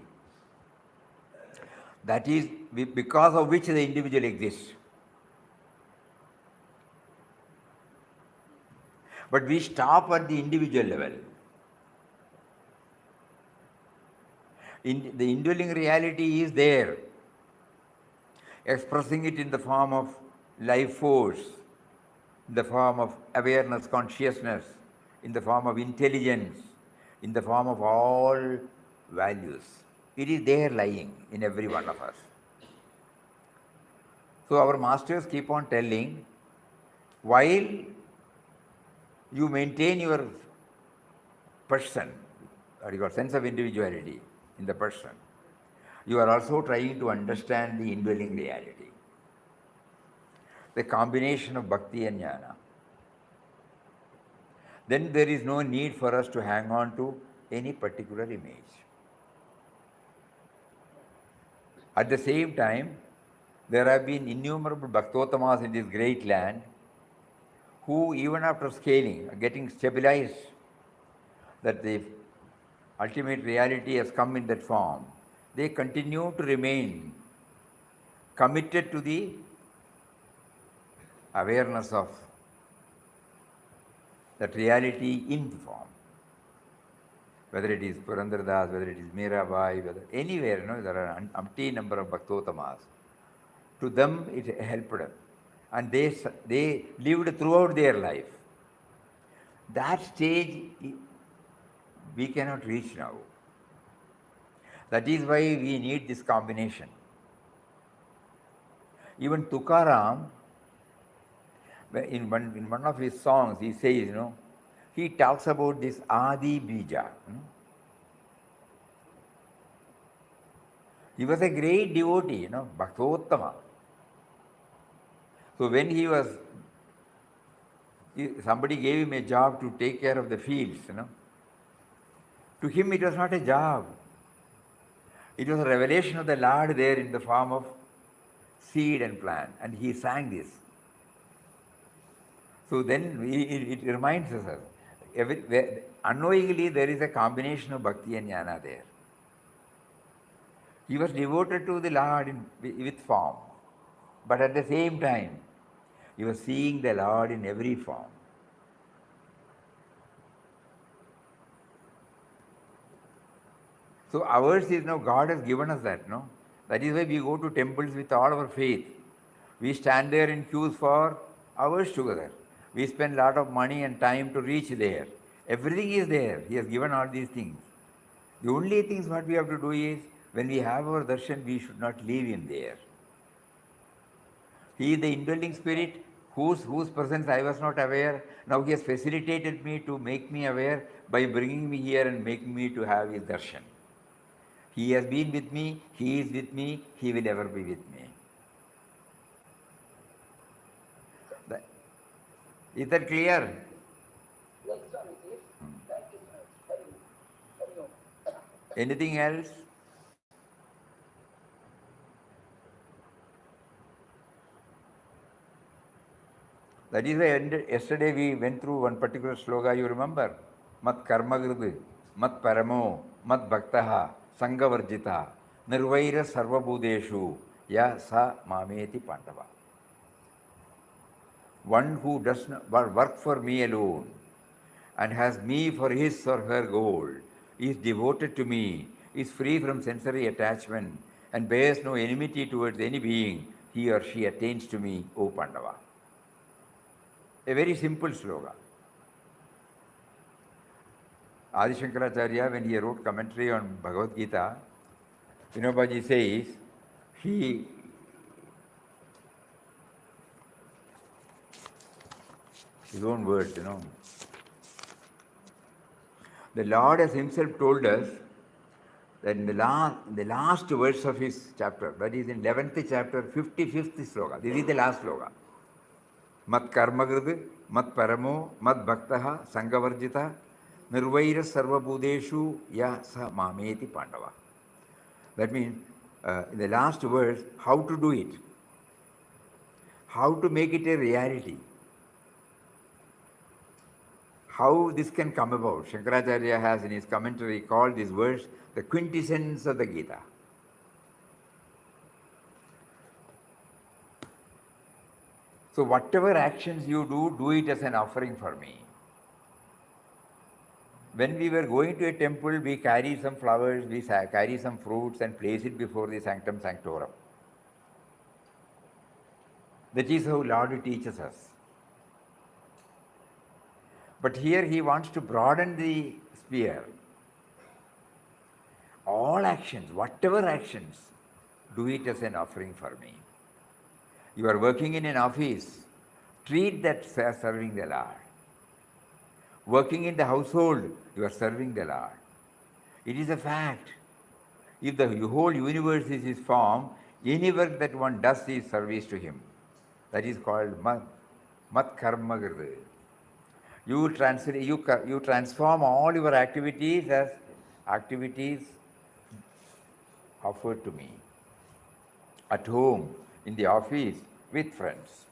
That is because of which the individual exists. But we stop at the individual level. The indwelling reality is there, expressing it in the form of life force, in the form of awareness, consciousness, in the form of intelligence, in the form of all values. It is there lying in every one of us. So our masters keep on telling, while you maintain your person, or your sense of individuality in the person, you are also trying to understand the indwelling reality. The combination of bhakti and jnana. Then there is no need for us to hang on to any particular image. At the same time, there have been innumerable Bhaktotamas in this great land who, even after scaling, getting stabilized, that the ultimate reality has come in that form, they continue to remain committed to the awareness of that reality in the form. whether it is Purandradas, whether it is Mirabai, whether anywhere, there are an umpteen number of Bhaktotamas. To them, it helped them. And they lived throughout their life. That stage, we cannot reach now. That is why we need this combination. Even Tukaram, in one of his songs, he says, he talks about this Adi Bija. He was a great devotee, Bhaktottama. So when somebody gave him a job to take care of the fields, to him it was not a job. It was a revelation of the Lord there in the form of seed and plant, and he sang this. So then it reminds us, unknowingly there is a combination of bhakti and jnana there. He was devoted to the Lord with form, but at the same time, he was seeing the Lord in every form. So ours is now, God has given us that, That is why we go to temples with all our faith. We stand there in queues for hours together. We spend a lot of money and time to reach there. Everything is there. He has given all these things. The only things what we have to do is, when we have our darshan, we should not leave him there. He is the indwelling spirit whose presence I was not aware. Now he has facilitated me to make me aware by bringing me here and making me to have his darshan. He has been with me, he is with me, he will ever be with me. Is that clear? Yes, Swamiji. Thank you, sir. Hari Om. Anything else? That is why yesterday we went through one particular sloka, you remember? Mat karmagridu, mat paramo, mat bhaktaha, sangavarjita, nirvaira sarvabhudeshu, ya sa mameti pandava. One who does not work for me alone and has me for his or her goal, is devoted to me, is free from sensory attachment, and bears no enmity towards any being, he or she attains to me, O Pandava. A very simple sloka. Adi Shankaracharya, when he wrote commentary on Bhagavad Gita, Vinobaji says, his own words, The Lord has himself told us that in the last verse of his chapter, that is in 11th chapter, 55th sloka, this is the last sloka. Mat karmagrid, mat paramo, mat bhaktaha, sangavarjita, nirvaira sarvabhudeshu, ya sa mameti pandava. That means, in the last verse, how to do it, how to make it a reality, how this can come about. Shankaracharya has in his commentary called this verse the quintessence of the Gita. So whatever actions you do it as an offering for me. When we were going to a temple, we carry some flowers, we carry some fruits and place it before the sanctum sanctorum. That is how Lord teaches us. But here he wants to broaden the sphere. All actions, whatever actions, do it as an offering for me. You are working in an office, treat that as serving the Lord. Working in the household, you are serving the Lord. It is a fact. If the whole universe is his form, any work that one does is service to him. That is called mat karma girde. You transform all your activities as activities offered to me. At home, in the office, with friends.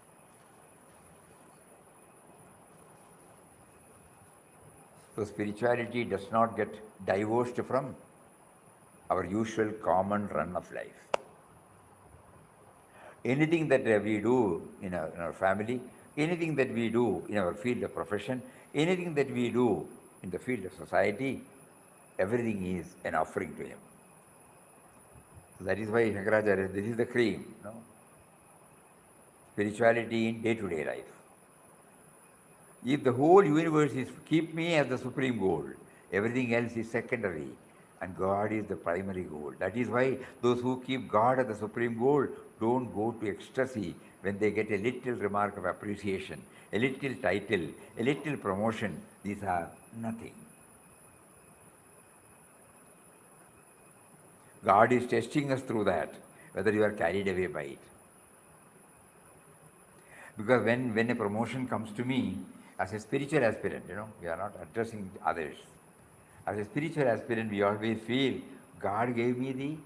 So spirituality does not get divorced from our usual common run of life. Anything that we do in our family, anything that we do in our field of profession, anything that we do in the field of society, everything is an offering to him. So that is why Shankaracharya, this is the cream, spirituality in day-to-day life. If the whole universe is keep me as the supreme goal, everything else is secondary, and God is the primary goal. That is why those who keep God as the supreme goal don't go to ecstasy when they get a little remark of appreciation, a little title, a little promotion. These are nothing. God is testing us through that, whether you are carried away by it. Because when a promotion comes to me, as a spiritual aspirant, we are not addressing others. As a spiritual aspirant, we always feel God gave me the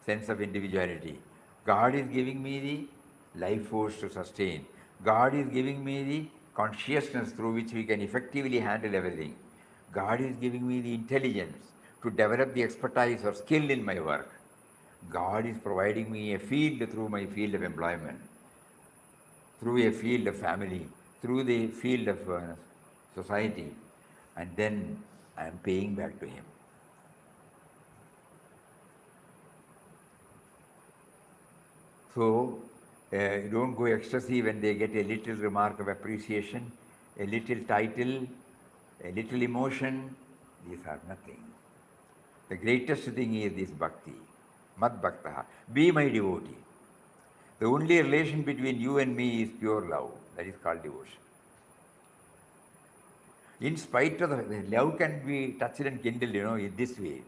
sense of individuality. God is giving me the life force to sustain. God is giving me the consciousness through which we can effectively handle everything. God is giving me the intelligence to develop the expertise or skill in my work. God is providing me a field through my field of employment, through a field of family, through the field of society, and then I am paying back to Him. So, don't go ecstasy when they get a little remark of appreciation, a little title, a little emotion. These are nothing. The greatest thing is this bhakti, mad bhaktaha, be my devotee. The only relation between you and me is pure love. That is called devotion. In spite of the love can be touched and kindled, in this way.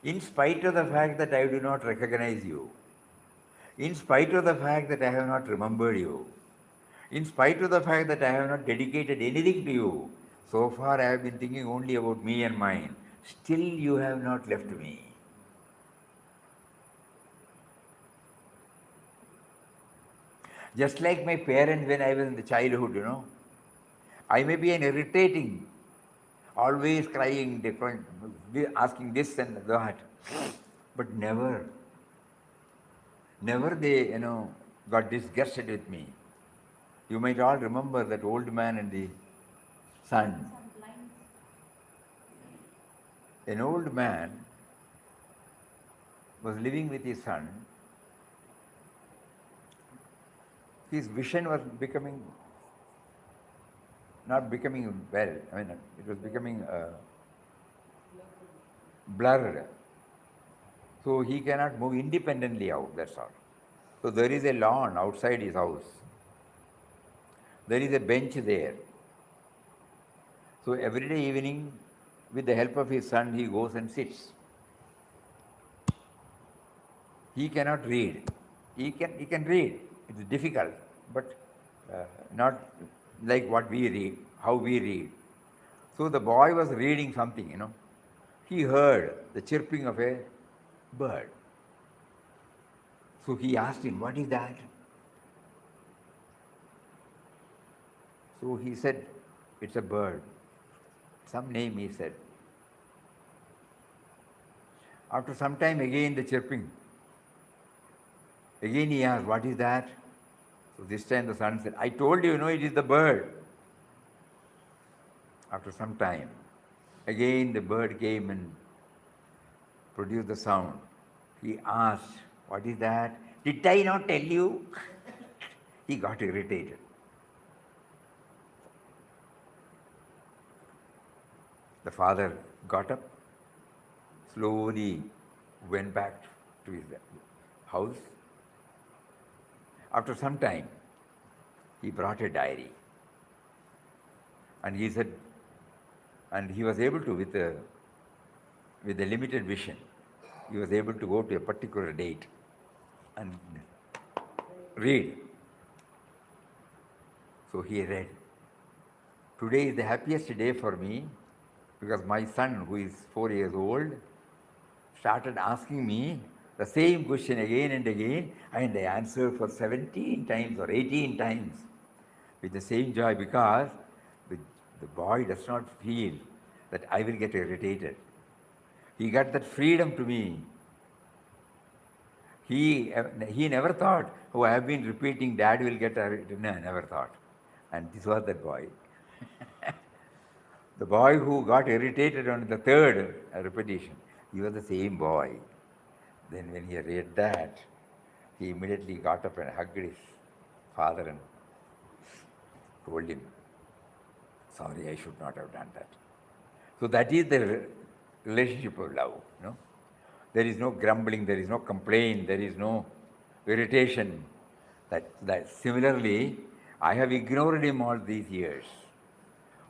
In spite of the fact that I do not recognize you, in spite of the fact that I have not remembered you, in spite of the fact that I have not dedicated anything to you, so far I have been thinking only about me and mine, still you have not left me. Just like my parents when I was in the childhood, I may be an irritating, always crying, asking this and that, but never they, got disgusted with me. You might all remember that old man and the son. An old man was living with his son. His vision was not becoming well. It was becoming blurred. So he cannot move independently out, that's all. So there is a lawn outside his house. There is a bench there. So every day evening, with the help of his son, he goes and sits. He cannot read. He can read. It's difficult, but not like what we read, how we read. So the boy was reading something, He heard the chirping of a bird. So he asked him, what is that? So he said, it's a bird. Some name he said. After some time again the chirping. Again he asked, what is that? So this time the son said, I told you, it is the bird. After some time, again the bird came and produced the sound. He asked, what is that? Did I not tell you? He got irritated. The father got up, slowly went back to his house. After some time, he brought a diary. And he said, and he was able to, with a limited vision, he was able to go to a particular date and read. So he read, today is the happiest day for me because my son, who is 4 years old, started asking me the same question again and again, and I answered for 17 times or 18 times with the same joy, because the boy does not feel that I will get irritated. He got that freedom to me. He never thought, I have been repeating, Dad will get irritated. No, never thought. And this was that boy. The boy who got irritated on the third repetition, he was the same boy. Then when he read that, he immediately got up and hugged his father and told him, sorry, I should not have done that. So that is the relationship of love. No? There is no grumbling, there is no complaint, there is no irritation. That similarly, I have ignored him all these years,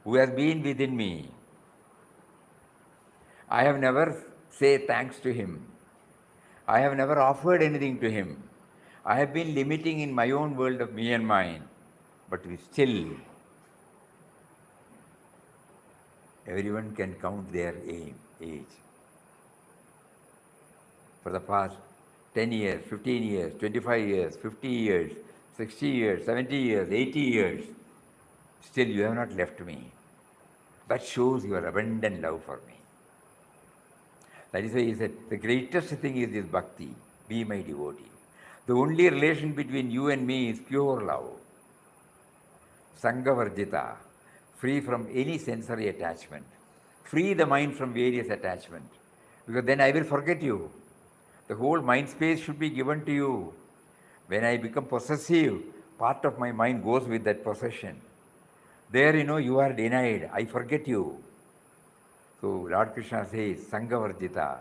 who has been within me. I have never said thanks to him. I have never offered anything to him. I have been limiting in my own world of me and mine, but we still, everyone can count their age. For the past 10 years, 15 years, 25 years, 50 years, 60 years, 70 years, 80 years, still you have not left me. That shows your abundant love for me. That is why he said, the greatest thing is this bhakti, be my devotee. The only relation between you and me is pure love. Sangha-varjita, free from any sensory attachment. Free the mind from various attachments. Because then I will forget you. The whole mind space should be given to you. When I become possessive, part of my mind goes with that possession. There, you are denied. I forget you. So Lord Krishna says, Sangha-varjita,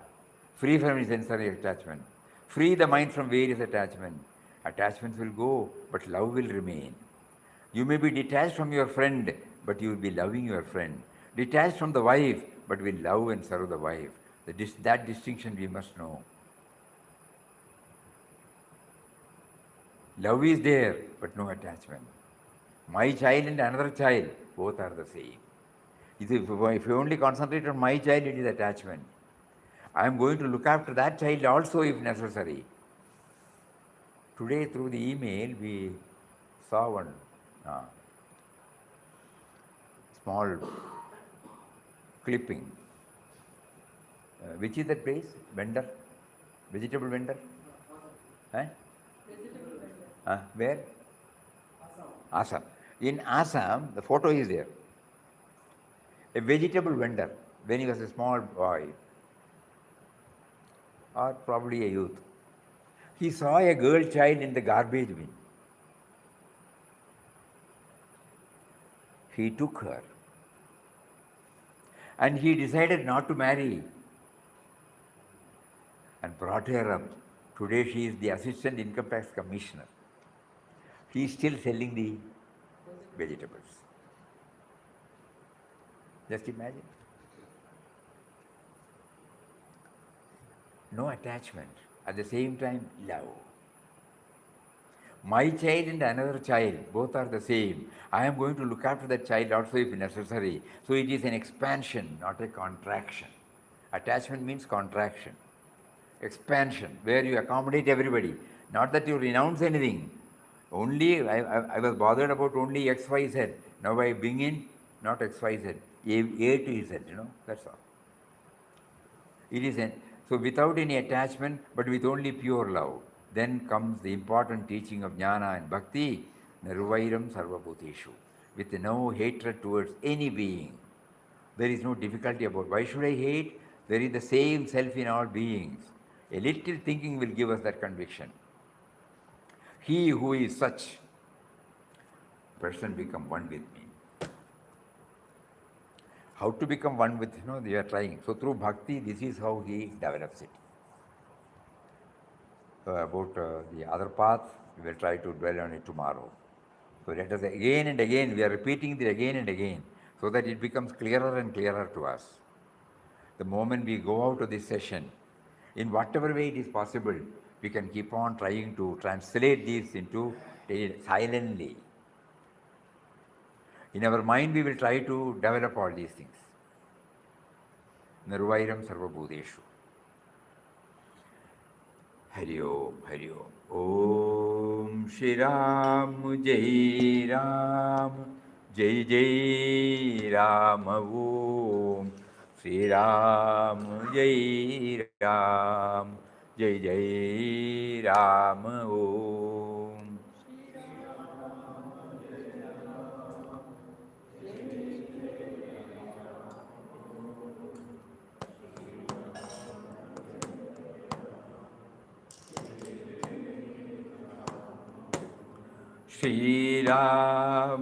free from any sensory attachment. Free the mind from various attachments. Attachments will go, but love will remain. You may be detached from your friend, but you will be loving your friend. Detached from the wife, but will love and serve the wife. That distinction we must know. Love is there, but no attachment. My child and another child, both are the same. If you only concentrate on my child, it is attachment. I am going to look after that child also if necessary. Today through the email we saw one small clipping. Which is that place? Vendor? Vegetable vendor? Vegetable vendor. Where? Assam. In Assam, the photo is there. A vegetable vendor, when he was a small boy, or probably a youth, he saw a girl child in the garbage bin. He took her and he decided not to marry and brought her up. Today she is the Assistant Income Tax Commissioner. He is still selling the vegetables. Just imagine. No attachment. At the same time, love. My child and another child, both are the same. I am going to look after that child also if necessary. So it is an expansion, not a contraction. Attachment means contraction. Expansion, where you accommodate everybody. Not that you renounce anything. Only, I was bothered about only X, Y, Z. Now I bring in not X, Y, Z, A to Z, that's all. It is so without any attachment, but with only pure love. Then comes the important teaching of jnana and bhakti, nirvairam sarvabhuteshu, with no hatred towards any being. There is no difficulty about why should I hate? There is the same self in all beings. A little thinking will give us that conviction. He who is such person become one with me. How to become one with, they are trying. So through bhakti, this is how he develops it. About the other path, we will try to dwell on it tomorrow. So let us again and again, we are repeating it again and again, so that it becomes clearer and clearer to us. The moment we go out of this session, in whatever way it is possible, we can keep on trying to translate this into silently. In our mind, we will try to develop all these things. Nirvairam sarvabhuteshu. Hari Om, Hari Om. Om Shri Ram, Jai Ram, Jai Jai Ram. Om Shri Ram, Jai Ram, Jai Jai Ram. Om. Shri Ram